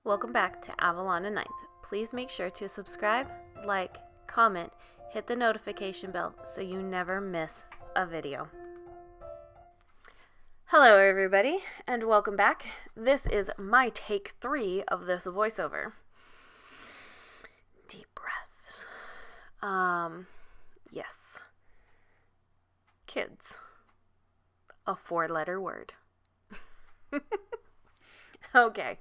Welcome back to Avalon and Ninth. Please make sure to subscribe, like, comment, hit the notification bell so you never miss a video. Hello everybody and welcome back. This is my take 3 of this voiceover. Deep breaths. Yes. Kids. A 4-letter word. Okay.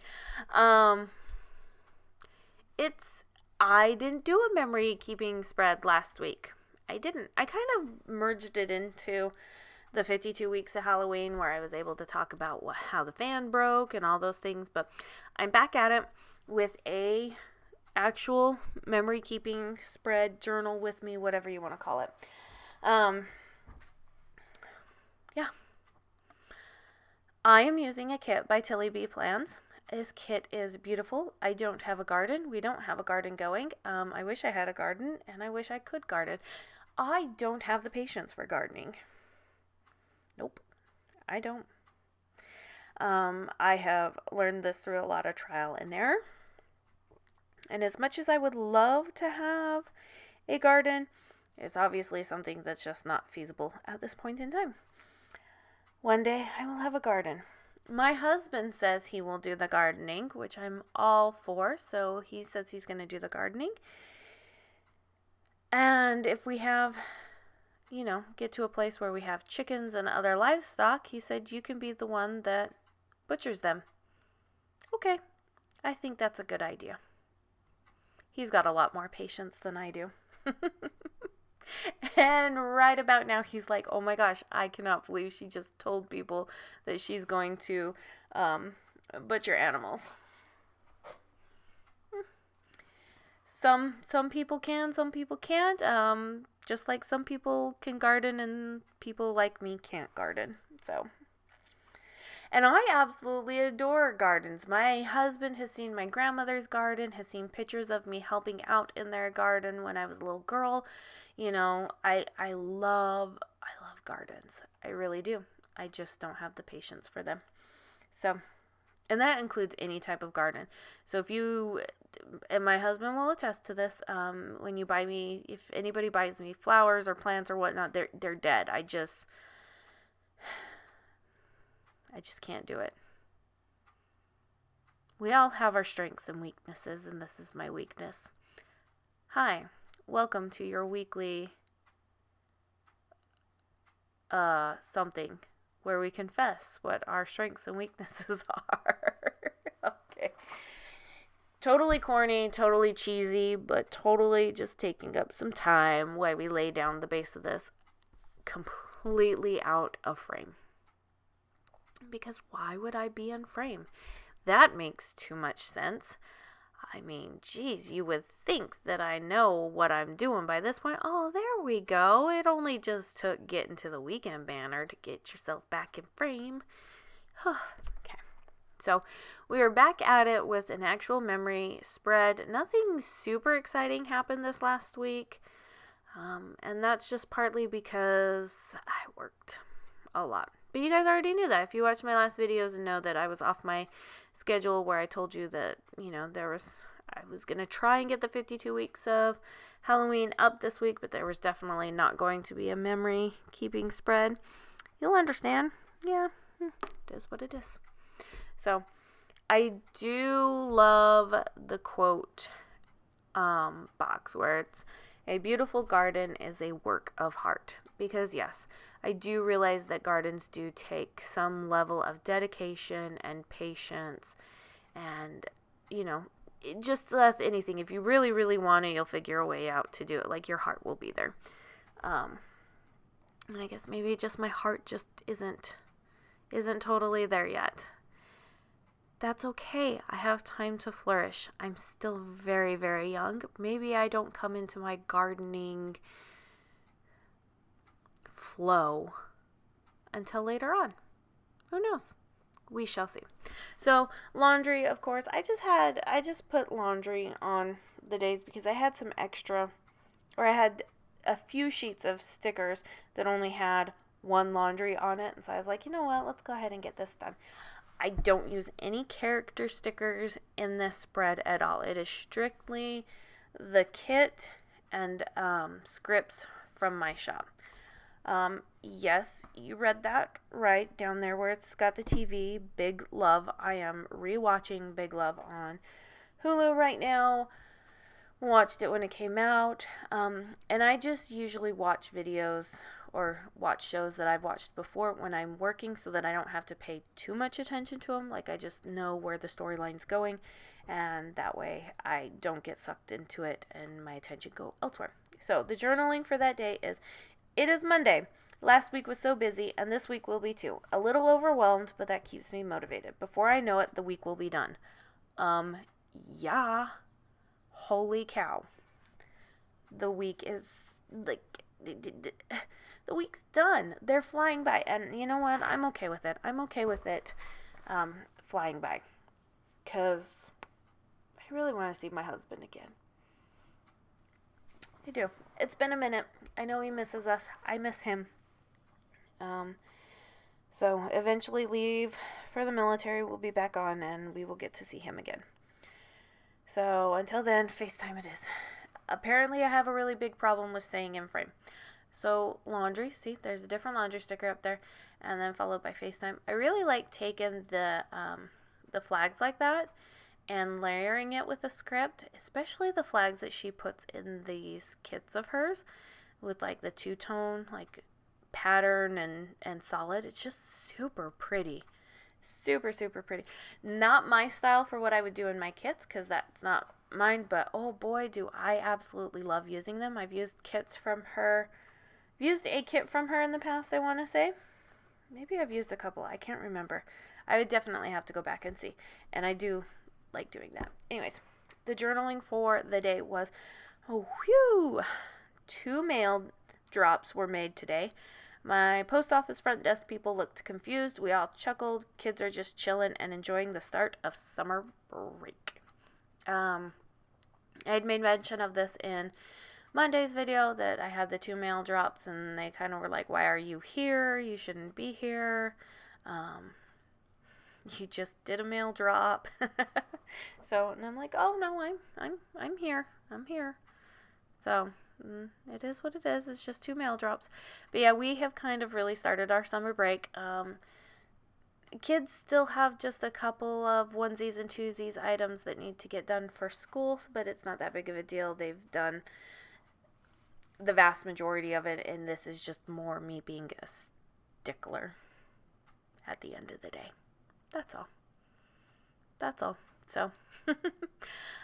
I didn't do a memory keeping spread last week. I didn't. I kind of merged it into the 52 weeks of Halloween where I was able to talk about how the fan broke and all those things, but I'm back at it with a actual memory keeping spread, journal with me, whatever you want to call it. Yeah. I am using a kit by Tilly B Plans. This kit is beautiful. I don't have a garden. We don't have a garden going. I wish I had a garden, and I wish I could garden. I don't have the patience for gardening. Nope, I don't. I have learned this through a lot of trial and error. And as much as I would love to have a garden, it's obviously something that's just not feasible at this point in time. One day I will have a garden. My husband says he will do the gardening, which I'm all for. So he says he's going to do the gardening. And if we have, get to a place where we have chickens and other livestock, he said you can be the one that butchers them. Okay, I think that's a good idea. He's got a lot more patience than I do. And right about now, he's like, oh my gosh, I cannot believe she just told people that she's going to butcher animals. Some people can, some people can't. Just like some people can garden and people like me can't garden. And I absolutely adore gardens. My husband has seen my grandmother's garden, has seen pictures of me helping out in their garden when I was a little girl. I love gardens. I really do. I just don't have the patience for them. So, and that includes any type of garden. So and my husband will attest to this, when you buy me, if anybody buys me flowers or plants or whatnot, they're dead. I just can't do it. We all have our strengths and weaknesses, and this is my weakness. Hi, welcome to your weekly something where we confess what our strengths and weaknesses are. Okay. Totally corny, totally cheesy, but totally just taking up some time while we lay down the base of this completely out of frame. Because why would I be in frame? That makes too much sense. I mean, geez, you would think that I know what I'm doing by this point. Oh, there we go. It only just took getting to the weekend banner to get yourself back in frame. Okay. So we are back at it with an actual memory spread. Nothing super exciting happened this last week. And that's just partly because I worked a lot. But you guys already knew that. If you watched my last videos and know that I was off my schedule where I told you that, I was going to try and get the 52 weeks of Halloween up this week, but there was definitely not going to be a memory keeping spread. You'll understand. Yeah, it is what it is. So I do love the quote box where it's, a beautiful garden is a work of heart. Because yes, I do realize that gardens do take some level of dedication and patience and, just as anything, if you really, really want it, you'll figure a way out to do it. Like your heart will be there. And I guess maybe just my heart just isn't totally there yet. That's okay. I have time to flourish. I'm still very, very young. Maybe I don't come into my gardening flow until later on. Who knows? We shall see. So laundry, of course, I just put laundry on the days because I had some extra, or I had a few sheets of stickers that only had one laundry on it. And so I was like, you know what? Let's go ahead and get this done. I don't use any character stickers in this spread at all. It is strictly the kit and scripts from my shop. Yes, you read that right down there where it's got the TV, Big Love. I am rewatching Big Love on Hulu right now. Watched it when it came out. And I just usually watch videos or watch shows that I've watched before when I'm working so that I don't have to pay too much attention to them. Like, I just know where the storyline's going, and that way I don't get sucked into it and my attention go elsewhere. So the journaling for that day is, it is Monday. Last week was so busy, and this week will be too. A little overwhelmed, but that keeps me motivated. Before I know it, the week will be done. Yeah. Holy cow. The week is, like, the week's done. They're flying by, and you know what? I'm okay with it. I'm okay with it flying by, because I really want to see my husband again. I do. It's been a minute. I know he misses us. I miss him. So eventually leave for the military. We'll be back on, and we will get to see him again. So until then, FaceTime it is. Apparently, I have a really big problem with staying in frame. So laundry, see, there's a different laundry sticker up there, and then followed by FaceTime. I really like taking the flags like that and layering it with a script, especially the flags that she puts in these kits of hers with like the two-tone like pattern and solid. It's just super pretty. Super, super pretty. Not my style for what I would do in my kits, because that's not mine, but oh boy, do I absolutely love using them. I've used kits from her. I've used a kit from her in the past, I want to say. Maybe I've used a couple. I can't remember. I would definitely have to go back and see. And I do like doing that. Anyways, the journaling for the day was, 2 mail drops were made today. My post office front desk people looked confused. We all chuckled. Kids are just chilling and enjoying the start of summer break. I had made mention of this in Monday's video that I had the 2 mail drops, and they kind of were like, why are you here? You shouldn't be here. You just did a mail drop. So, and I'm like, oh no, I'm here. I'm here. So, it is what it is. It's just 2 mail drops. But yeah, we have kind of really started our summer break. Kids still have just a couple of onesies and twosies items that need to get done for school, but it's not that big of a deal. They've done the vast majority of it, and this is just more me being a stickler at the end of the day. That's all. That's all. So,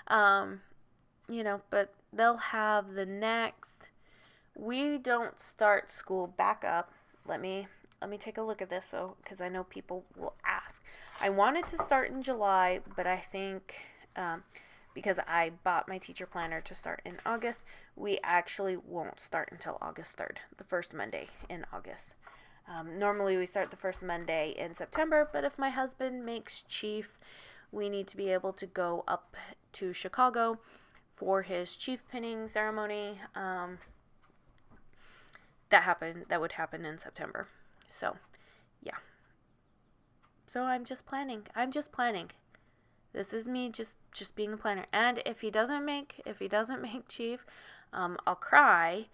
but they'll have the next, we don't start school back up. Let me take a look at this, because I know people will ask. I wanted to start in July, but I think because I bought my teacher planner to start in August, we actually won't start until August 3rd, the first Monday in August. Normally we start the first Monday in September, but if my husband makes chief, we need to be able to go up to Chicago for his chief pinning ceremony. That would happen in September. So, yeah. So I'm just planning. This is me just being a planner. And if he doesn't make chief, I'll cry.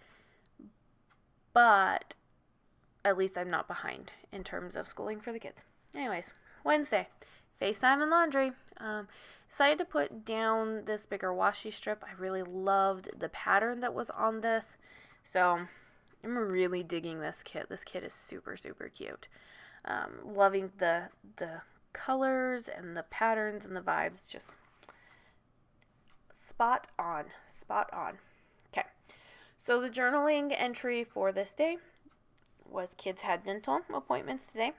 But at least I'm not behind in terms of schooling for the kids. Anyways, Wednesday, FaceTime and laundry. Decided to put down this bigger washi strip. I really loved the pattern that was on this. So I'm really digging this kit. This kit is super, super cute. Loving the colors and the patterns and the vibes. Just spot on. Okay. So the journaling entry for this day was kids had dental appointments today.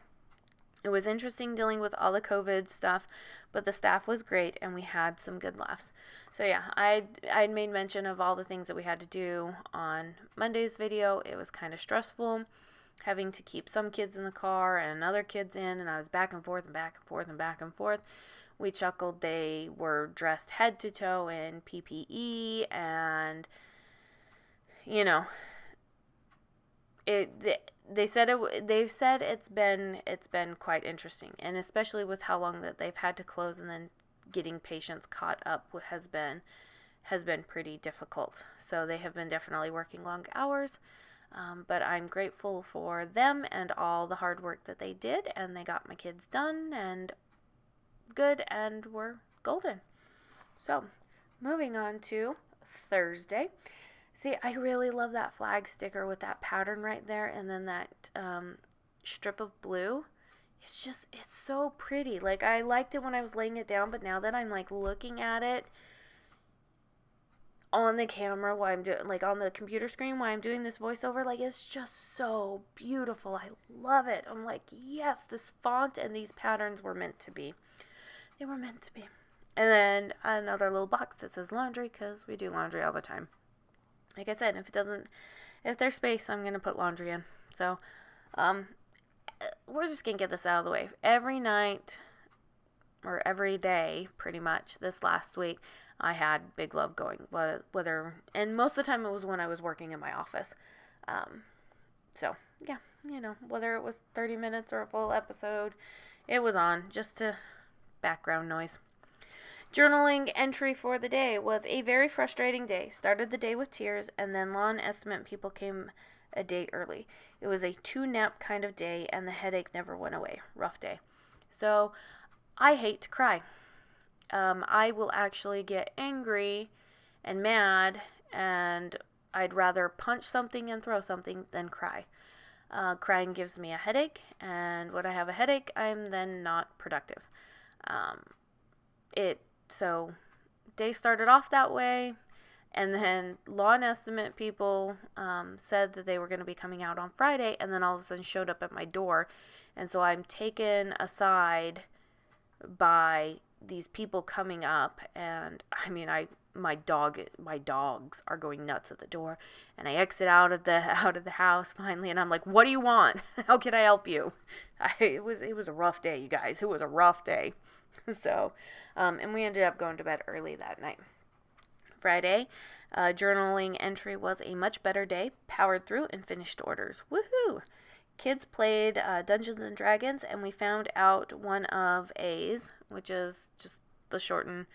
It was interesting dealing with all the COVID stuff, but the staff was great and we had some good laughs. So yeah, I'd made mention of all the things that we had to do on Monday's video. It was kind of stressful having to keep some kids in the car and other kids in, and I was back and forth. We chuckled. They were dressed head to toe in PPE, and they've said it's been quite interesting, and especially with how long that they've had to close, and then getting patients caught up has been pretty difficult. So they have been definitely working long hours, but I'm grateful for them and all the hard work that they did, and they got my kids done and good, and we're golden. So moving on to Thursday. See, I really love that flag sticker with that pattern right there, and then that strip of blue. It's so pretty. Like, I liked it when I was laying it down, but now that I'm like looking at it on the camera while I'm doing, like on the computer screen while I'm doing this voiceover, like, it's just so beautiful. I love it. I'm like, yes, this font and these patterns were meant to be. They were meant to be. And then another little box that says laundry, because we do laundry all the time. Like I said, if there's space, I'm going to put laundry in. So, we're just going to get this out of the way. Every night, or every day, pretty much, this last week, I had Big Love going. And most of the time it was when I was working in my office. So, yeah, whether it was 30 minutes or a full episode, it was on, just to background noise. Journaling entry for the day was a very frustrating day. Started the day with tears, and then lawn estimate people came a day early. It was a 2-nap kind of day, and the headache never went away. Rough day. So, I hate to cry. I will actually get angry and mad, and I'd rather punch something and throw something than cry. Crying gives me a headache, and when I have a headache, I'm then not productive. So day started off that way, and then lawn estimate people said that they were going to be coming out on Friday, and then all of a sudden showed up at my door, and so I'm taken aside by these people coming up, and I mean, my dogs are going nuts at the door, and I exit out of the house finally, and I'm like, what do you want? How can I help you? It was a rough day, you guys. It was a rough day. So, and we ended up going to bed early that night. Friday, journaling entry was a much better day. Powered through and finished orders. Woohoo! Kids played Dungeons and Dragons, and we found out one of A's, which is just the shorten,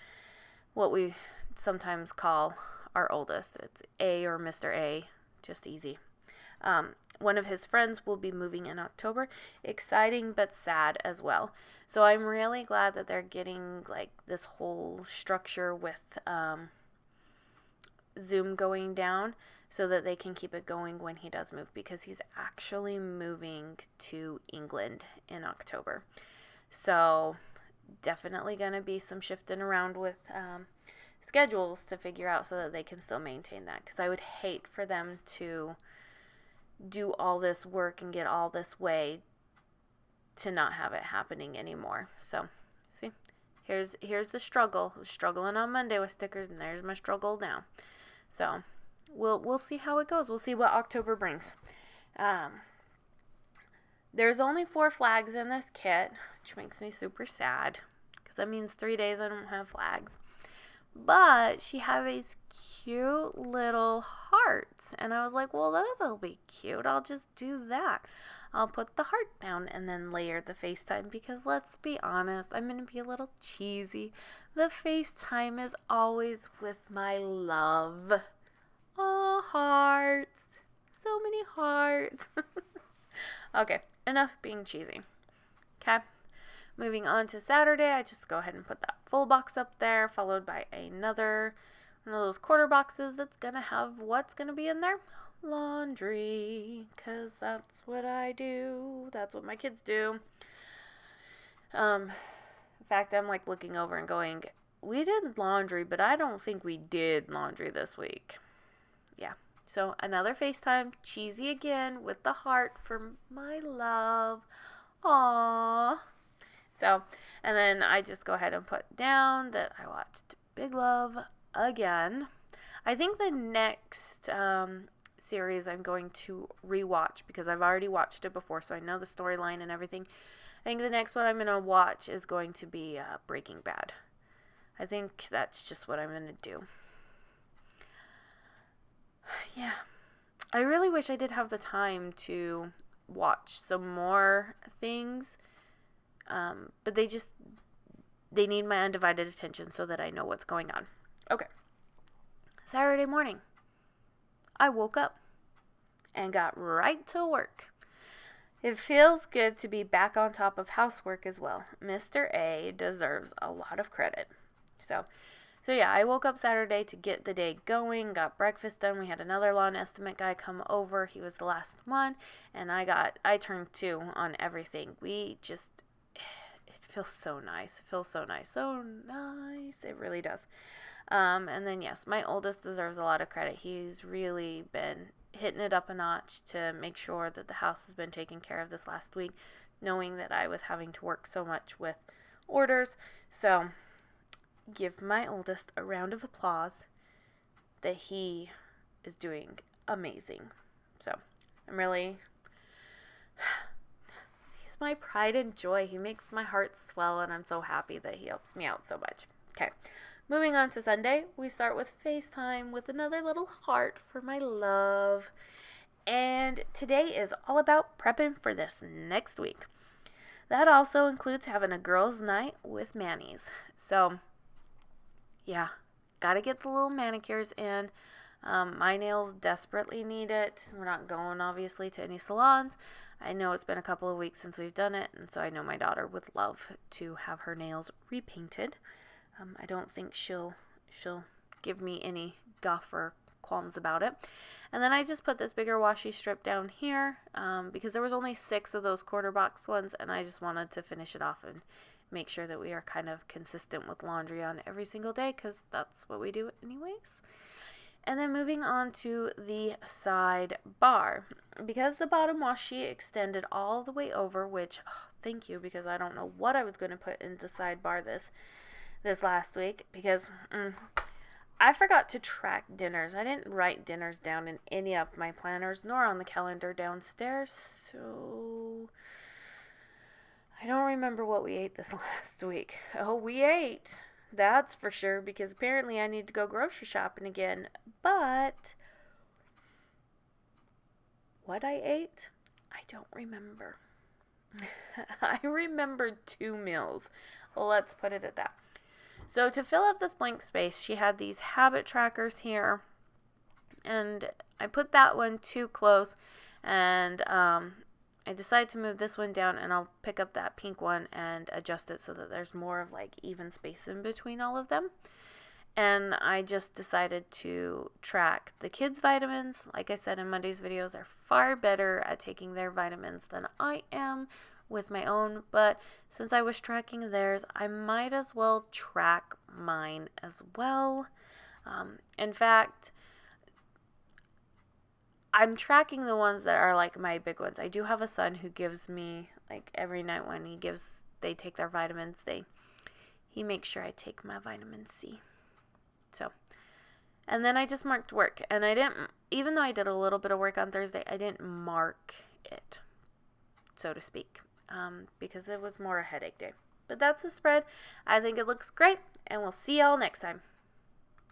what we sometimes call our oldest. It's A or Mr. A, just easy. One of his friends will be moving in October. Exciting but sad as well. So I'm really glad that they're getting like this whole structure with Zoom going down so that they can keep it going when he does move, because he's actually moving to England in October. So definitely going to be some shifting around with schedules to figure out so that they can still maintain that, because I would hate for them to do all this work and get all this way to not have it happening anymore. So, see, here's the struggle. I was struggling on Monday with stickers, and there's my struggle now. So, we'll see how it goes. We'll see what October brings. There's only 4 flags in this kit, which makes me super sad, because that means 3 days I don't have flags. But she had these cute little hearts. And I was like, well, those will be cute. I'll just do that. I'll put the heart down and then layer the FaceTime. Because let's be honest, I'm going to be a little cheesy. The FaceTime is always with my love. Oh, hearts. So many hearts. Okay, enough being cheesy. Okay. Moving on to Saturday, I just go ahead and put that full box up there, followed by another one of those quarter boxes that's going to have what's going to be in there? Laundry, because that's what I do. That's what my kids do. In fact, I'm like looking over and going, we did laundry, but I don't think we did laundry this week. Yeah. So another FaceTime, cheesy again, with the heart for my love. Aww. So, and then I just go ahead and put down that I watched Big Love again. I think the next series I'm going to rewatch, because I've already watched it before, so I know the storyline and everything. I think the next one I'm going to watch is going to be Breaking Bad. I think that's just what I'm going to do. Yeah. I really wish I did have the time to watch some more things. But they need my undivided attention so that I know what's going on. Okay. Saturday morning, I woke up and got right to work. It feels good to be back on top of housework as well. Mr. A deserves a lot of credit. So yeah, I woke up Saturday to get the day going, got breakfast done. We had another lawn estimate guy come over. He was the last one, and I turned 2 on everything. It feels so nice. It feels so nice. So nice. It really does. And then, yes, my oldest deserves a lot of credit. He's really been hitting it up a notch to make sure that the house has been taken care of this last week, knowing that I was having to work so much with orders. So give my oldest a round of applause that he is doing amazing. So I'm really, he's my pride and joy. He makes my heart swell, and I'm so happy that he helps me out so much. Okay, moving on to Sunday, we start with FaceTime with another little heart for my love. And today is all about prepping for this next week. That also includes having a girls' night with Manny's. So yeah, gotta get the little manicures in. My nails desperately need it. We're not going, obviously, to any salons. I know it's been a couple of weeks since we've done it, and so I know my daughter would love to have her nails repainted. I don't think she'll give me any guff or qualms about it. And then I just put this bigger washi strip down here because there was only 6 of those quarter box ones, and I just wanted to finish it off and make sure that we are kind of consistent with laundry on every single day, because that's what we do anyways. And then moving on to the side bar. Because the bottom washi extended all the way over, which, thank you, because I don't know what I was going to put in the side bar this last week, because I forgot to track dinners. I didn't write dinners down in any of my planners, nor on the calendar downstairs, so I don't remember what we ate this last week. Oh, we ate. That's for sure, because apparently I need to go grocery shopping again. But what I ate, I don't remember. I remembered 2 meals. Well, let's put it at that. So to fill up this blank space, she had these habit trackers here. And I put that one too close, and I decided to move this one down, and I'll pick up that pink one and adjust it so that there's more of like even space in between all of them. And I just decided to track the kids' vitamins. Like I said in Monday's videos, they're far better at taking their vitamins than I am with my own. But since I was tracking theirs, I might as well track mine as well. In fact, I'm tracking the ones that are like my big ones. I do have a son who gives me, like, every night when they take their vitamins, he makes sure I take my vitamin C. So, and then I just marked work, and even though I did a little bit of work on Thursday, I didn't mark it, so to speak, because it was more a headache day. But that's the spread. I think it looks great, and we'll see y'all next time.